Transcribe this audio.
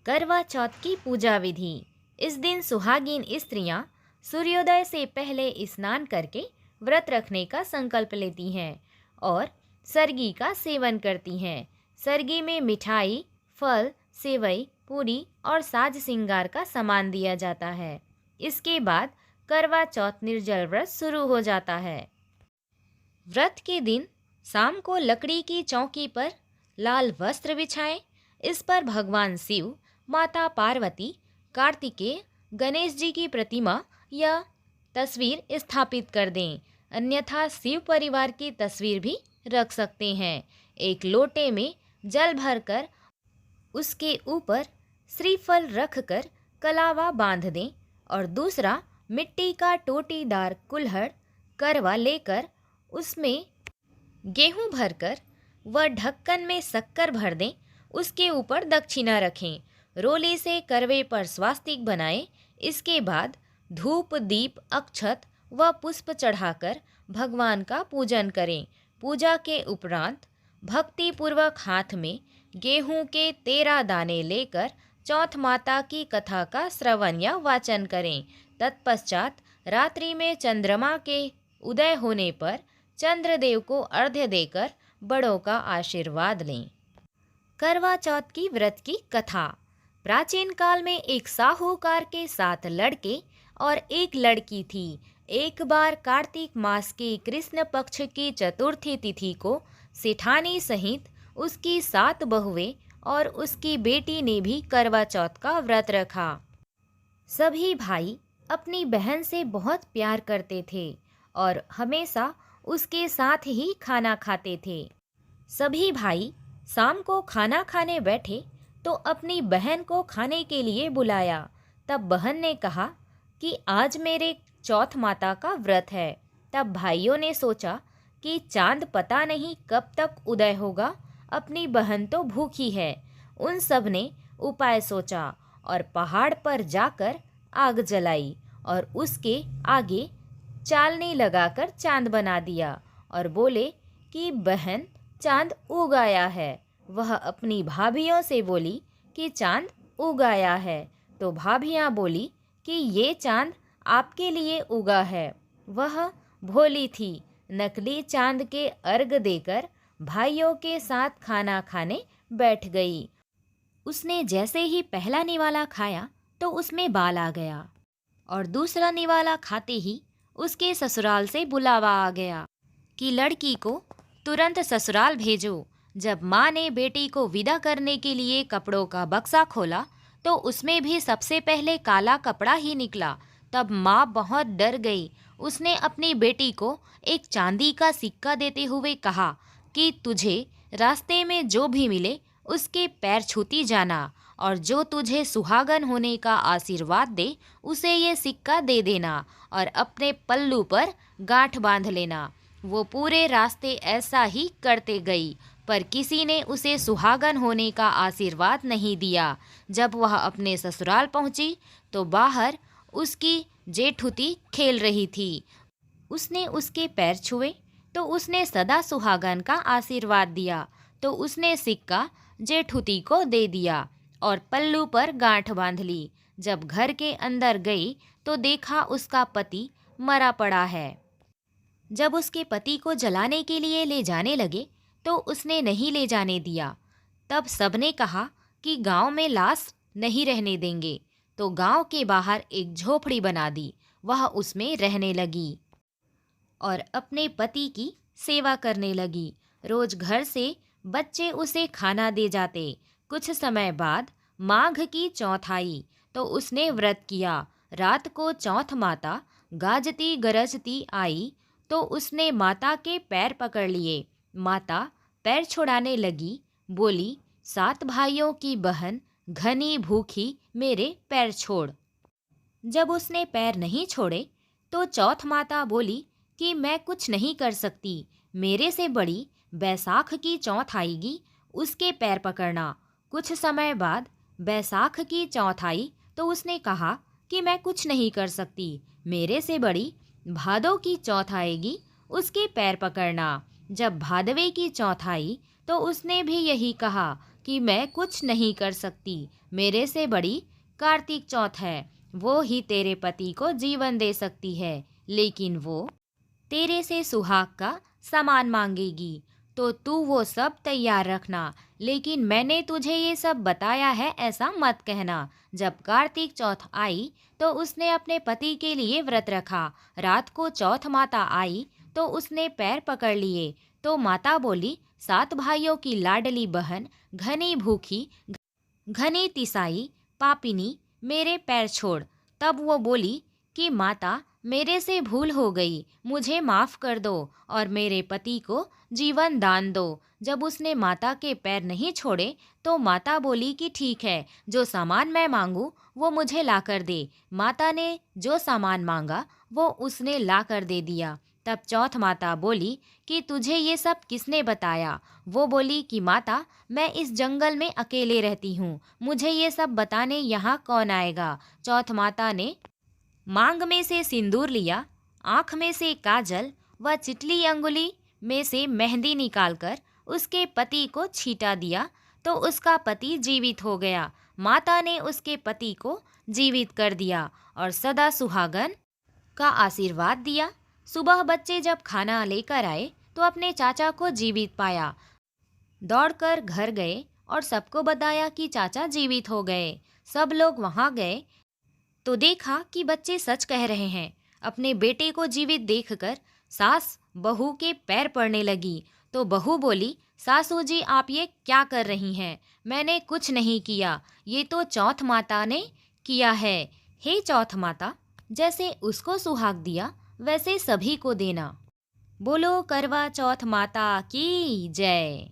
करवा चौथ की पूजा विधि। इस दिन सुहागिन स्त्रियां सूर्योदय से पहले स्नान करके व्रत रखने का संकल्प लेती हैं और सरगी का सेवन करती हैं। सरगी में मिठाई, फल, सेवई, पूरी और साज श्रृंगार का सामान दिया जाता है। इसके बाद करवा चौथ निर्जल व्रत शुरू हो जाता है। व्रत के दिन शाम को लकड़ी की चौकी पर लाल वस्त्र बिछाएं। इस पर भगवान शिव, माता पार्वती, कार्तिकेय, गणेश जी की प्रतिमा या तस्वीर स्थापित कर दें। अन्यथा शिव परिवार की तस्वीर भी रख सकते हैं। एक लोटे में जल भरकर उसके ऊपर श्रीफल रखकर कलावा बांध दें और दूसरा मिट्टी का टोटीदार कुल्हड़ करवा लेकर उसमें गेहूं भरकर व ढक्कन में शक्कर भर दें। उसके ऊपर दक्षिणा रखें। रोली से करवे पर स्वास्तिक बनाएं। इसके बाद धूप, दीप, अक्षत व पुष्प चढ़ाकर भगवान का पूजन करें। पूजा के उपरांत भक्तिपूर्वक हाथ में गेहूं के 13 दाने लेकर चौथ माता की कथा का श्रवण या वाचन करें। तत्पश्चात रात्रि में चंद्रमा के उदय होने पर चंद्रदेव को अर्घ्य देकर बड़ों का आशीर्वाद लें। करवा चौथ की व्रत की कथा। प्राचीन काल में एक साहूकार के 7 लड़के और एक लड़की थी। एक बार कार्तिक मास के कृष्ण पक्ष की चतुर्थी तिथि को सेठानी सहित उसकी 7 बहुएं और उसकी बेटी ने भी करवा चौथ का व्रत रखा। सभी भाई अपनी बहन से बहुत प्यार करते थे और हमेशा उसके साथ ही खाना खाते थे। सभी भाई शाम को खाना खाने बैठे तो अपनी बहन को खाने के लिए बुलाया। तब बहन ने कहा कि आज मेरे चौथ माता का व्रत है। तब भाइयों ने सोचा कि चांद पता नहीं कब तक उदय होगा, अपनी बहन तो भूखी है। उन सब ने उपाय सोचा और पहाड़ पर जाकर आग जलाई और उसके आगे चालनी लगाकर चांद बना दिया और बोले कि बहन, चांद उग आया है। वह अपनी भाभियों से बोली कि चांद उग आया है। तो भाभियाँ बोली कि ये चांद आपके लिए उगा है। वह भोली थी, नकली चांद के अर्घ देकर भाइयों के साथ खाना खाने बैठ गई। उसने जैसे ही पहला निवाला खाया तो उसमें बाल आ गया और दूसरा निवाला खाते ही उसके ससुराल से बुलावा आ गया कि लड़की को तुरंत ससुराल भेजो। जब माँ ने बेटी को विदा करने के लिए कपड़ों का बक्सा खोला तो उसमें भी सबसे पहले काला कपड़ा ही निकला। तब माँ बहुत डर गई। उसने अपनी बेटी को एक चांदी का सिक्का देते हुए कहा कि तुझे रास्ते में जो भी मिले उसके पैर छूती जाना और जो तुझे सुहागन होने का आशीर्वाद दे उसे ये सिक्का दे देना और अपने पल्लू पर गांठ बांध लेना। वो पूरे रास्ते ऐसा ही करते गई, पर किसी ने उसे सुहागन होने का आशीर्वाद नहीं दिया। जब वह अपने ससुराल पहुंची तो बाहर उसकी जेठुती खेल रही थी। उसने उसके पैर छुए तो उसने सदा सुहागन का आशीर्वाद दिया। तो उसने सिक्का जेठुती को दे दिया और पल्लू पर गांठ बांध ली। जब घर के अंदर गई तो देखा उसका पति मरा पड़ा है। जब उसके पति को जलाने के लिए ले जाने लगे तो उसने नहीं ले जाने दिया। तब सबने कहा कि गांव में लाश नहीं रहने देंगे। तो गांव के बाहर एक झोपड़ी बना दी। वह उसमें रहने लगी और अपने पति की सेवा करने लगी। रोज घर से बच्चे उसे खाना दे जाते। कुछ समय बाद माघ की चौथ आई तो उसने व्रत किया। रात को चौथ माता गाजती गरजती आई तो उसने माता के पैर पकड़ लिए। माता पैर छुड़ाने लगी, बोली, 7 भाइयों की बहन घनी भूखी, मेरे पैर छोड़। जब उसने पैर नहीं छोड़े तो चौथ माता बोली कि मैं कुछ नहीं कर सकती, मेरे से बड़ी बैसाख की चौथ आएगी, उसके पैर पकड़ना। कुछ समय बाद बैसाख की चौथ आई तो उसने कहा कि मैं कुछ नहीं कर सकती, मेरे से बड़ी भादों की चौथ आएगी, उसके पैर पकड़ना। जब भादवे की चौथ आई तो उसने भी यही कहा कि मैं कुछ नहीं कर सकती। मेरे से बड़ी कार्तिक चौथ है, वो ही तेरे पति को जीवन दे सकती है, लेकिन वो तेरे से सुहाग का सामान मांगेगी, तो तू वो सब तैयार रखना। लेकिन मैंने तुझे ये सब बताया है ऐसा मत कहना। जब कार्तिक चौथ आई तो उसने अपने पति के लिए व्रत रखा। रात को चौथ माता आई तो उसने पैर पकड़ लिए। तो माता बोली, 7 भाइयों की लाडली बहन, घनी भूखी, घनी तिसाई, पापिनी, मेरे पैर छोड़। तब वो बोली कि माता, मेरे से भूल हो गई, मुझे माफ़ कर दो और मेरे पति को जीवन दान दो। जब उसने माता के पैर नहीं छोड़े तो माता बोली कि ठीक है, जो सामान मैं मांगूं वो मुझे ला कर दे। माता ने जो सामान मांगा वो उसने ला कर दे दिया। तब चौथ माता बोली कि तुझे ये सब किसने बताया? वो बोली कि माता, मैं इस जंगल में अकेले रहती हूँ, मुझे ये सब बताने यहाँ कौन आएगा? चौथ माता ने मांग में से सिंदूर लिया, आँख में से काजल व चिटली अंगुली में से मेहंदी निकालकर उसके पति को छींटा दिया तो उसका पति जीवित हो गया। माता ने उसके पति को जीवित कर दिया और सदा सुहागन का आशीर्वाद दिया। सुबह बच्चे जब खाना लेकर आए तो अपने चाचा को जीवित पाया। दौड़कर घर गए और सबको बताया कि चाचा जीवित हो गए। सब लोग वहां गए तो देखा कि बच्चे सच कह रहे हैं। अपने बेटे को जीवित देखकर सास बहू के पैर पड़ने लगी। तो बहू बोली, सासू जी आप ये क्या कर रही हैं? मैंने कुछ नहीं किया, ये तो चौथ माता ने किया है। हे चौथ माता, जैसे उसको सुहाग दिया वैसे सभी को देना। बोलो करवा चौथ माता की जय।